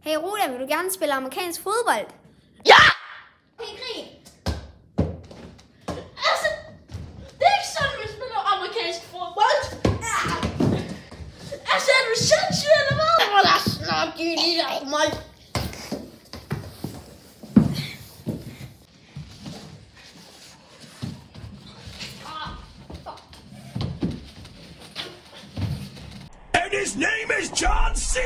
Hey Ruda, vil du gerne spille amerikansk fodbold? Ja! Hey Grig! Altså, det er ikke sådan, vi spiller amerikansk fodbold. Altså, er du sindssyg eller hvad? Lad os snart give lige af mig. And his name is John C.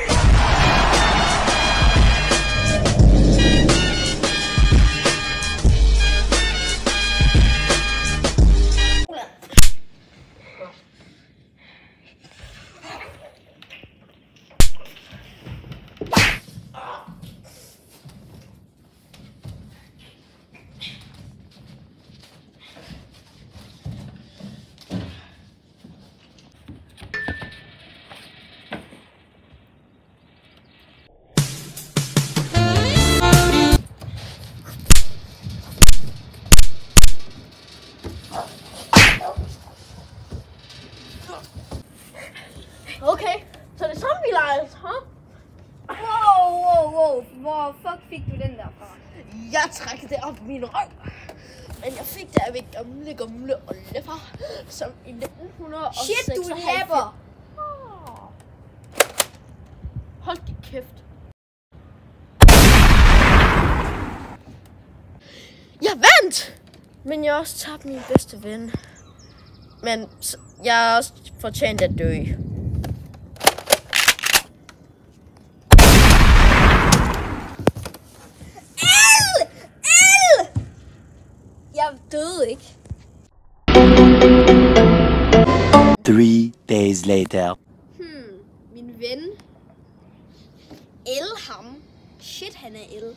Okay, så det er sådan, vi leger, huh? Wow. Hvor fuck fik du den der fra? Jeg trækker det op i min røv. Men jeg fik det af min gamle oldefar, som i 1996... Shit, du lapper! Hold din kæft. Jeg vandt! Men jeg har også tabt min bedste ven. Men jeg har også fortjent at dø. Jeg døde ikke. 3 days later. Min ven. Ham. Shit, han er el.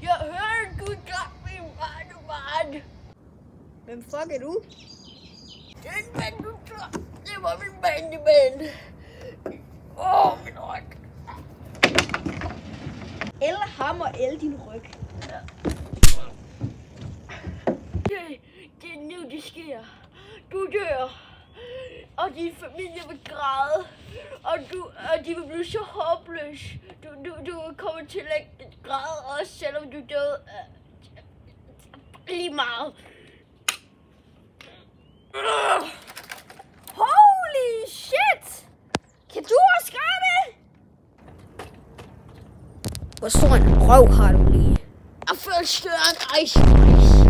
Jeg hører en gud klap i barnebarn. Hvem fuck er du? Den mand, du klap. Det var min bandemand. Min ryg. Ham og din ryg. Det er nu, det sker. Du dør. Og din familie vil græde. Og de vil blive så håbløs. Du kommer til at græde også, selvom du døde. Lige meget. Holy shit! Kan du også gøre det? Hvor stor en røv har du lige? Jeg føler større end Ice Ice.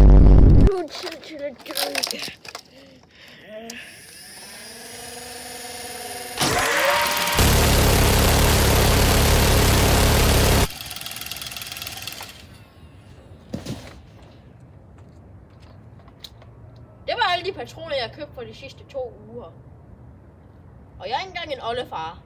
Du er tid til at dø. Det var alle de patroner, jeg købte for de sidste 2 uger. Og jeg er ikke engang en oldefar.